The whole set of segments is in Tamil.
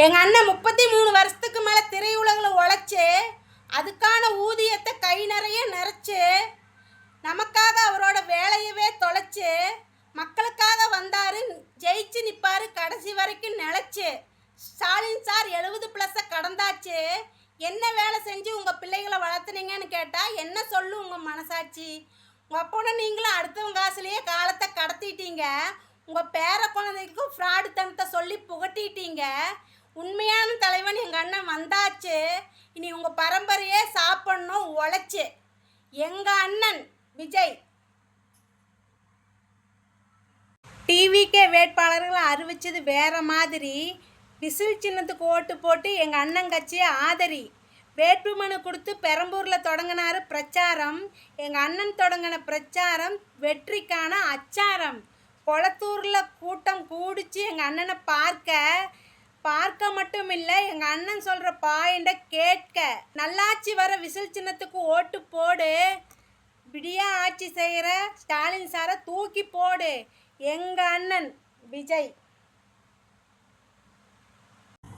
எங்கள் அண்ணன் 33 வருஷத்துக்கு மேலே திரையுலகில் உழைச்சி அதுக்கான ஊதியத்தை கை நிறைய நிறைச்சி நமக்காக அவரோட வேலையவே தொலைச்சி மக்களுக்காக வந்தார், ஜெயிச்சு நிற்பார், கடைசி வரைக்கும் நிலச்சி. ஸ்டாலின் சார் 70+ கடந்தாச்சு. என்ன வேலை செஞ்சு உங்கள் பிள்ளைகளை வளர்த்துனீங்கன்னு கேட்டால் என்ன சொல்லும் உங்கள் மனசாட்சி? உங்கள் அப்போட நீங்களும் அடுத்தவங்க காசுலேயே காலத்தை கடத்திட்டீங்க. உங்கள் பேர குழந்தைக்கும் ஃப்ராடு தனத்தை சொல்லி புகட்டிட்டீங்க. உண்மையான தலைவன் எங்கள் அண்ணன் வந்தாச்சு. இனி உங்கள் பரம்பரையே சாப்பிட்ணும் உழைச்சி. எங்கள் அண்ணன் விஜய் டிவிக்கே வேட்பாளர்களை அறிவிச்சது வேற மாதிரி. விசில் சின்னத்துக்கு ஓட்டு போட்டு எங்கள் அண்ணன் கட்சியை ஆதரி. வேட்புமனு கொடுத்து பெரம்பூரில் தொடங்கினார் பிரச்சாரம். எங்கள் அண்ணன் தொடங்கின பிரச்சாரம் வெற்றிக்கான அச்சாரம். கொளத்தூரில் கூட்டம் கூடிச்சு எங்கள் அண்ணனை பார்க்க மட்டும் இல்லை, எங்கள் அண்ணன் சொல்கிற பாயிண்டை கேட்க. நல்லாட்சி வர விசில் சின்னத்துக்கு ஓட்டு போடு. விடியா ஆட்சி செய்கிற ஸ்டாலின் சாரை தூக்கி போடு. எங்கள் அண்ணன் விஜய்.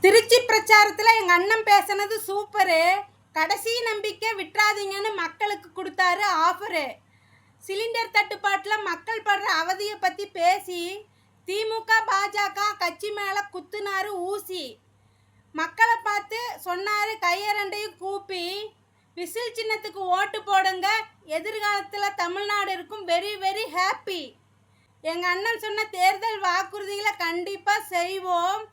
திருச்சி பிரச்சாரத்தில் எங்கள் அண்ணன் பேசினது சூப்பரு. கடைசி நம்பிக்கை விட்டுறாதீங்கன்னு மக்களுக்கு கொடுத்தாரு ஆஃபரு. சிலிண்டர் தட்டுப்பாட்டில் மக்கள் படுற அவதியை பற்றி பேசி திமுக பாஜக கட்சி மேலே குத்துனாரு ஊசி. மக்களை பார்த்து சொன்னார் கையரண்டையும் கூப்பி, விசில் சின்னத்துக்கு ஓட்டு போடுங்க, எதிர்காலத்தில் தமிழ்நாடு இருக்கும் வெரி வெரி ஹாப்பி. எங்கள் அண்ணன் சொன்ன தேர்தல் வாக்குறுதிகளை கண்டிப்பாக செய்வோம்.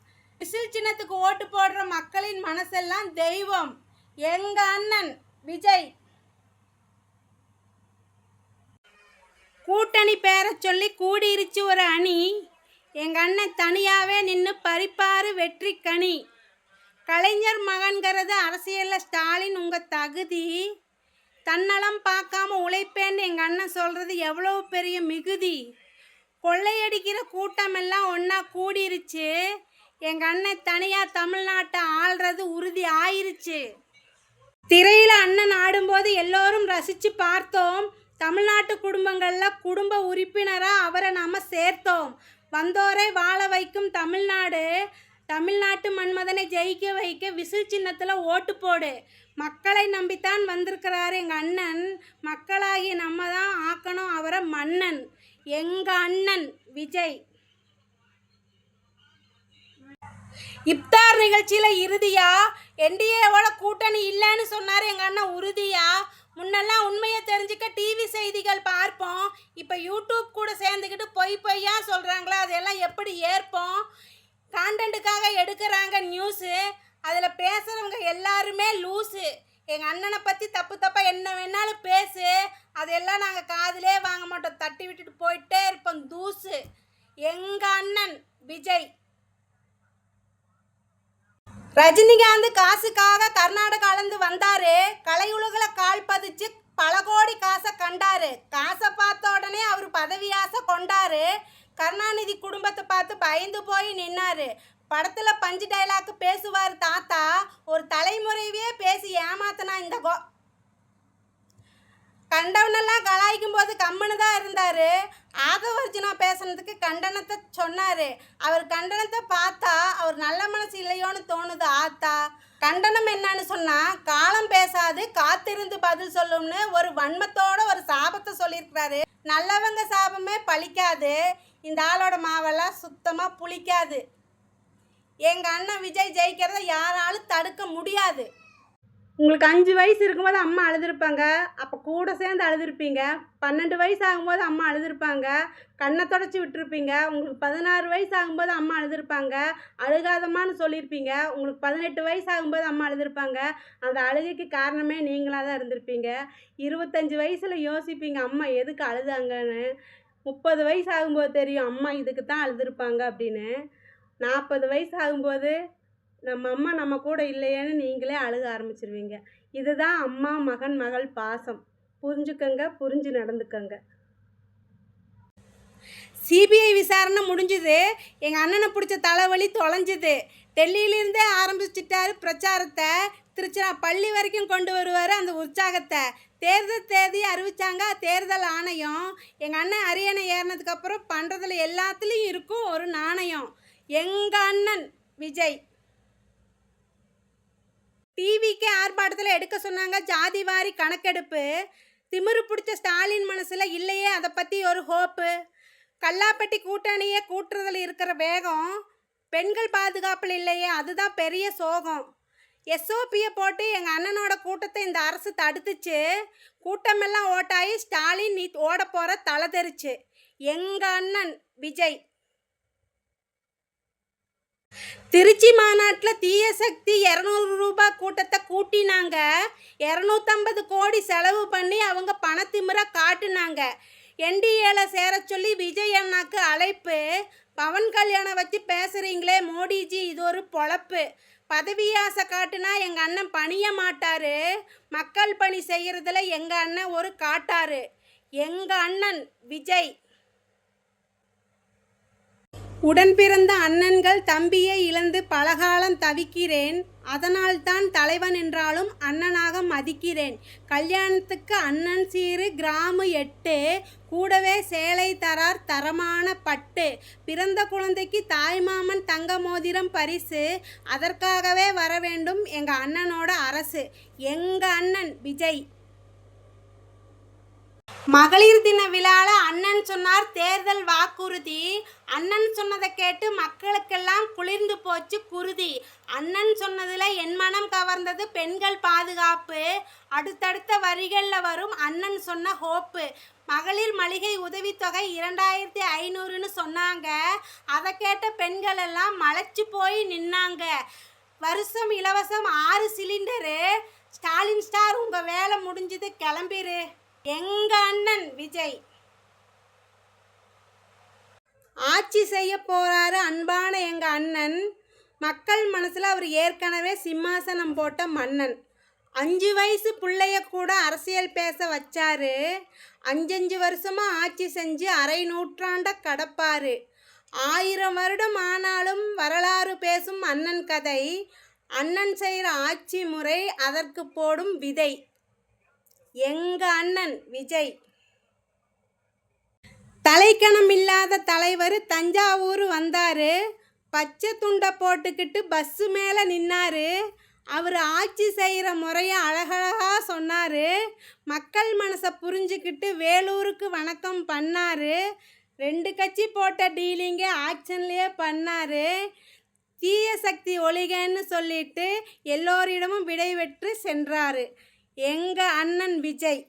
விசில் சின்னத்துக்கு ஓட்டு போடுற மக்களின் மனசெல்லாம் தெய்வம். எங்கள் அண்ணன் விஜய். கூட்டணி பேரை சொல்லி கூடிருச்சு ஒரு அணி. எங்கள் அண்ணன் தனியாகவே நின்று பறிப்பாரு வெற்றி கனி. கலைஞர் மகன்கிறது அரசியலில் ஸ்டாலின் உங்கள் தகுதி. தன்னலம் பார்க்காம உழைப்பேன்னு எங்கள் அண்ணன் சொல்கிறது எவ்வளோ பெரிய மிகுதி. கொள்ளையடிக்கிற கூட்டமெல்லாம் ஒன்றா கூடிருச்சு. எங்கள் அண்ணன் தனியாக தமிழ்நாட்டை ஆள்றது உறுதி ஆயிருச்சு. திரையில் அண்ணன் ஆடும்போது எல்லோரும் ரசித்து பார்த்தோம். தமிழ்நாட்டு குடும்பங்களில் குடும்ப உறுப்பினராக அவரை நாம் சேர்த்தோம். வந்தோரை வாழ வைக்கும் தமிழ்நாடு. தமிழ்நாட்டு மன்மதனை ஜெயிக்க வைக்க விசில் சின்னத்தில் ஓட்டு போடு. மக்களை நம்பித்தான் வந்திருக்கிறாரு எங்கள் அண்ணன். மக்களாகிய நம்ம தான் ஆக்கணும் அவரை மன்னன். எங்கள் அண்ணன் விஜய். இப்தார் நிகழ்ச்சியில் இறுதியாக என்டிஏவோட கூட்டணி இல்லைன்னு சொன்னார் எங்கள் அண்ணன் உறுதியாக. முன்னெல்லாம் உண்மையை தெரிஞ்சுக்க டிவி செய்திகள் பார்ப்போம். இப்போ யூடியூப் கூட சேர்ந்துக்கிட்டு பொய்யா சொல்கிறாங்களா, அதெல்லாம் எப்படி ஏற்போம்? கான்டென்ட்டுக்காக எடுக்கிறாங்க நியூஸு. அதில் பேசுகிறவங்க எல்லாருமே லூஸு. எங்கள் அண்ணனை பற்றி தப்பாக என்ன வேணாலும் பேசு, அதெல்லாம் நாங்கள் காதிலே வாங்க மாட்டோம். தட்டி விட்டுட்டு போயிட்டே இருப்போம் தூசு. எங்கள் அண்ணன் விஜய். ரஜினிகாந்த் காசுக்காக கர்நாடகாலேருந்து வந்தார். கலையுலகில் கால் பதிச்சு பல கோடி காசை கண்டார். காசை பார்த்த உடனே அவர் பதவி ஆசை கொண்டார். கருணாநிதி குடும்பத்தை பார்த்து பயந்து போய் நின்னார். படத்தில் பஞ்சு டைலாக்கு பேசுவார் தாத்தா. ஒரு தலைமுறையே பேசி ஏமாத்தினா இந்த கண்டவனெல்லாம் கலாய்க்கும் போது கம்முன்னு தான் இருந்தார். ஆதவர்ஜுனா பேசுனதுக்கு கண்டனத்தை சொன்னார். அவர் கண்டனத்தை பார்த்தா அவர் நல்ல மனசு இல்லையோன்னு தோணுது ஆத்தா. கண்டனம் என்னன்னு சொன்னால் காலம் பேசாது காத்திருந்து பதில் சொல்லும்னு ஒரு வன்மத்தோட ஒரு சாபத்தை சொல்லியிருக்கிறாரு. நல்லவங்க சாபமே பழிக்காது. இந்த ஆளோட மாவெல்லாம் சுத்தமாக புளிக்காது. எங்கள் அண்ணன் விஜய் ஜெயிக்கிறத யாராலும் தடுக்க முடியாது. உங்களுக்கு 5 வயசு இருக்கும்போது அம்மா அழுதுருப்பாங்க, அப்போ கூட சேர்ந்து அழுதுருப்பீங்க. 12 வயசு ஆகும்போது அம்மா அழுதுருப்பாங்க, கண்ணை தொடச்சி விட்டுருப்பீங்க. உங்களுக்கு 16 வயசு ஆகும்போது அம்மா அழுதுருப்பாங்க, அழுகாதம்மான்னு சொல்லியிருப்பீங்க. உங்களுக்கு 18 வயசு ஆகும்போது அம்மா அழுதுருப்பாங்க, அந்த அழுகைக்கு காரணமே நீங்களாக தான் இருந்திருப்பீங்க. 25 வயசில் யோசிப்பீங்க அம்மா எதுக்கு அழுதாங்கன்னு. 30 வயசு ஆகும்போது தெரியும் அம்மா இதுக்கு தான் அழுதுருப்பாங்க அப்படின்னு. 40 வயசு ஆகும்போது நம்ம அம்மா நம்ம கூட இல்லையேன்னு நீங்களே அழுக ஆரம்பிச்சிருவீங்க. இதுதான் அம்மா மகன் மகள் பாசம். புரிஞ்சுக்கங்க, புரிஞ்சு நடந்துக்கங்க. சிபிஐ விசாரணை முடிஞ்சுது. எங்கள் அண்ணனை பிடிச்ச தலைவலி தொலைஞ்சுது. டெல்லியிலிருந்தே ஆரம்பிச்சிட்டாரு பிரச்சாரத்தை. பள்ளி வரைக்கும் கொண்டு வருவார் அந்த உற்சாகத்தை. தேர்தல் தேதி அறிவித்தாங்க தேர்தல் ஆணையம். எங்கள் அண்ணன் அரியணை ஏறினதுக்கப்புறம் பண்ணுறதுல எல்லாத்துலேயும் இருக்கும் ஒரு நாணயம். எங்கள் அண்ணன் விஜய். டிவிக்கே ஆர்ப்பாட்டத்தில் எடுக்க சொன்னாங்க ஜாதிவாரி கணக்கெடுப்பு. திமிரு பிடிச்ச ஸ்டாலின் மனசில் இல்லையே அதை பற்றி ஒரு ஹோப்பு. கல்லாப்பட்டி கூட்டணியை கூட்டுறதில் இருக்கிற வேகம் பெண்கள் பாதுகாப்பில் இல்லையே, அதுதான் பெரிய சோகம். எஸ்ஓபியை போட்டு எங்கள் அண்ணனோட கூட்டத்தை இந்த அரசு தடுத்துச்சு. கூட்டமெல்லாம் ஓட்டாயி ஸ்டாலின் நீ ஓட போகிற தலை தெரிச்சு. எங்கள் அண்ணன் விஜய் திருச்சி மாநாட்டில் தீய சக்தி 200 ரூபாய் கூட்டத்தை கூட்டினாங்க. 250 கோடி செலவு பண்ணி அவங்க பணத்திமிரை காட்டுனாங்க. என்டிஏல சேர சொல்லி விஜய் அண்ணாக்கு அழைப்பு. பவன் கல்யாணம் வச்சு பேசுகிறீங்களே மோடிஜி, இது ஒரு பொழப்பு. பதவி ஆசை காட்டுனா எங்கள் அண்ணன் பணிய மாட்டார். மக்கள் பணி செய்கிறதுல எங்கள் அண்ணன் ஒரு காட்டாரு. எங்கள் அண்ணன் விஜய். உடன் பிறந்த அண்ணன்கள் தம்பியை இழந்து பலகாலம் தவிக்கிறேன். அதனால்தான் தலைவன் என்றாலும் அண்ணனாக மதிக்கிறேன். கல்யாணத்துக்கு அண்ணன் சீரு கிராமு 8, கூடவே சேலை தரார் தரமான பட்டு. பிறந்த குழந்தைக்கு தாய்மாமன் தங்க மோதிரம் பரிசு. அதற்காகவே வர வேண்டும் எங்கள் அண்ணனோட அரசு. எங்கள் அண்ணன் விஜய். மகளிர் தின விழாவில் அண்ணன் சொன்னார் தேர்தல் வாக்குறுதி. அண்ணன் சொன்னதை கேட்டு மக்களுக்கெல்லாம் குளிர்ந்து போச்சு குருதி. அண்ணன் சொன்னதில் என் மனம் கவர்ந்தது பெண்கள் பாதுகாப்பு. அடுத்தடுத்த வரிகளில் வரும் அண்ணன் சொன்ன ஹோப்பு. மகளிர் மளிகை உதவித்தொகை 2500ன்னு சொன்னாங்க. அதை கேட்ட பெண்கள் எல்லாம் மலைச்சு போய் நின்னாங்க. வருஷம் இலவசம் 6 சிலிண்டரு. ஸ்டாலின் ஸ்டார் உங்கள் வேலை முடிஞ்சது, கிளம்பிரு. எங்க அண்ணன் விஜய். ஆட்சி செய்ய போறாரு அன்பான எங்க அண்ணன். மக்கள் மனசுல அவர் ஏற்கனவே சிம்மாசனம் போட்ட மன்னன். 5 வயசு பிள்ளைய கூட அரசியல் பேச வச்சாரு. 5 வருஷமா ஆட்சி செஞ்சு அரை நூற்றாண்ட கடப்பாரு. 1000 வருடம் ஆனாலும் வரலாறு பேசும் அண்ணன் கதை. அண்ணன் செய்கிற ஆட்சி முறை அதற்கு போடும் விதை. எங்க அண்ணன் விஜய். தலைக்கணம் இல்லாத தலைவர் தஞ்சாவூர் வந்தார். பச்சை துண்டை போட்டுக்கிட்டு பஸ்ஸு மேலே நின்னார். அவர் ஆட்சி செய்கிற முறையை அழகழகாக சொன்னார். மக்கள் மனசை புரிஞ்சுக்கிட்டு வேலூருக்கு வணக்கம் பண்ணார். 2 கட்சி போட்ட டீலிங்கே ஆக்ஷன்லேயே பண்ணார். தீய சக்தி ஒழிகன்னு சொல்லிட்டு எல்லோரிடமும் விடை பெற்று சென்றார். எங்க அண்ணன் விஜய்.